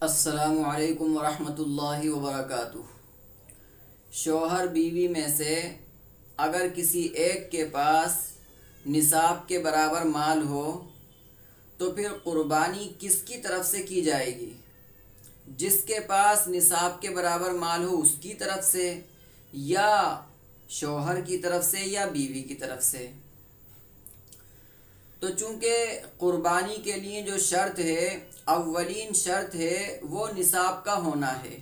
السلام علیکم ورحمۃ اللہ وبرکاتہ۔ شوہر بیوی میں سے اگر کسی ایک کے پاس نصاب کے برابر مال ہو تو پھر قربانی کس کی طرف سے کی جائے گی؟ جس کے پاس نصاب کے برابر مال ہو اس کی طرف سے، یا شوہر کی طرف سے، یا بیوی کی طرف سے؟ تو چونکہ قربانی کے لیے جو شرط ہے، اولین شرط ہے وہ نصاب کا ہونا ہے،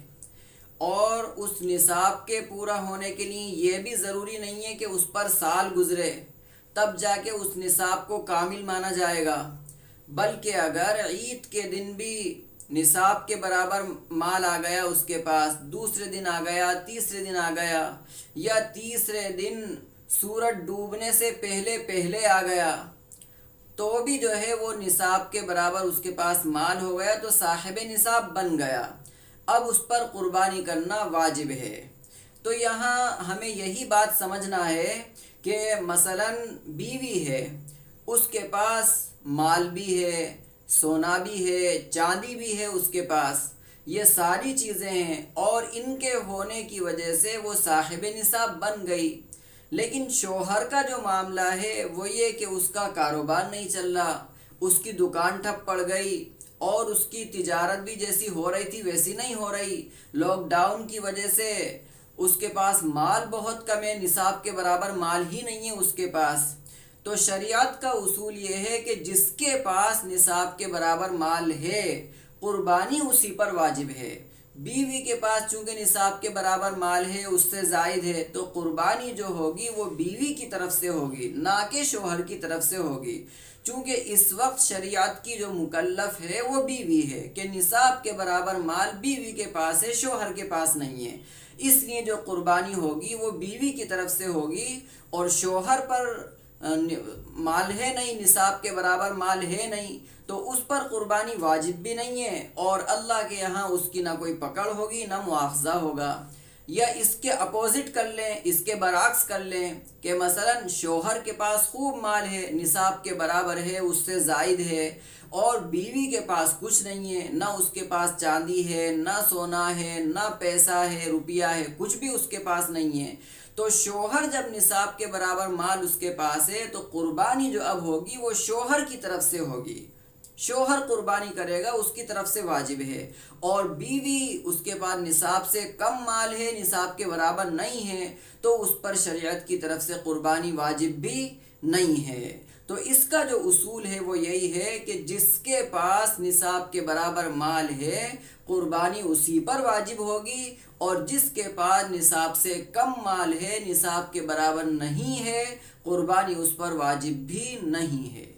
اور اس نصاب کے پورا ہونے کے لیے یہ بھی ضروری نہیں ہے کہ اس پر سال گزرے تب جا کے اس نصاب کو کامل مانا جائے گا، بلکہ اگر عید کے دن بھی نصاب کے برابر مال آ گیا اس کے پاس، دوسرے دن آ گیا، تیسرے دن آ گیا، یا تیسرے دن سورج ڈوبنے سے پہلے پہلے آ گیا، تو بھی جو ہے وہ نصاب کے برابر اس کے پاس مال ہو گیا تو صاحب نصاب بن گیا، اب اس پر قربانی کرنا واجب ہے۔ تو یہاں ہمیں یہی بات سمجھنا ہے کہ مثلا بیوی ہے، اس کے پاس مال بھی ہے، سونا بھی ہے، چاندی بھی ہے، اس کے پاس یہ ساری چیزیں ہیں، اور ان کے ہونے کی وجہ سے وہ صاحب نصاب بن گئی، لیکن شوہر کا جو معاملہ ہے وہ یہ کہ اس کا کاروبار نہیں چل رہا، اس کی دکان ٹھپ پڑ گئی، اور اس کی تجارت بھی جیسی ہو رہی تھی ویسی نہیں ہو رہی، لاک ڈاؤن کی وجہ سے اس کے پاس مال بہت کم ہے، نصاب کے برابر مال ہی نہیں ہے اس کے پاس۔ تو شریعت کا اصول یہ ہے کہ جس کے پاس نصاب کے برابر مال ہے قربانی اسی پر واجب ہے۔ بیوی کے پاس چونکہ نصاب کے برابر مال ہے، اس سے زائد ہے، تو قربانی جو ہوگی وہ بیوی کی طرف سے ہوگی، نہ کہ شوہر کی طرف سے ہوگی، چونکہ اس وقت شریعت کی جو مکلف ہے وہ بیوی ہے کہ نصاب کے برابر مال بیوی کے پاس ہے، شوہر کے پاس نہیں ہے، اس لیے جو قربانی ہوگی وہ بیوی کی طرف سے ہوگی، اور شوہر پر مال ہے نہیں، نصاب کے برابر مال ہے نہیں، تو اس پر قربانی واجب بھی نہیں ہے، اور اللہ کے یہاں اس کی نہ کوئی پکڑ ہوگی نہ مواخذہ ہوگا۔ یا اس کے اپوزٹ کر لیں، اس کے برعکس کر لیں کہ مثلا شوہر کے پاس خوب مال ہے، نصاب کے برابر ہے، اس سے زائد ہے، اور بیوی کے پاس کچھ نہیں ہے، نہ اس کے پاس چاندی ہے، نہ سونا ہے، نہ پیسہ ہے، روپیہ ہے، کچھ بھی اس کے پاس نہیں ہے، تو شوہر جب نصاب کے برابر مال اس کے پاس ہے تو قربانی جو اب ہوگی وہ شوہر کی طرف سے ہوگی، شوہر قربانی کرے گا، اس کی طرف سے واجب ہے، اور بیوی اس کے پاس نصاب سے کم مال ہے، نصاب کے برابر نہیں ہے، تو اس پر شریعت کی طرف سے قربانی واجب بھی نہیں ہے۔ تو اس کا جو اصول ہے وہ یہی ہے کہ جس کے پاس نصاب کے برابر مال ہے قربانی اسی پر واجب ہوگی، اور جس کے پاس نصاب سے کم مال ہے، نصاب کے برابر نہیں ہے، قربانی اس پر واجب بھی نہیں ہے۔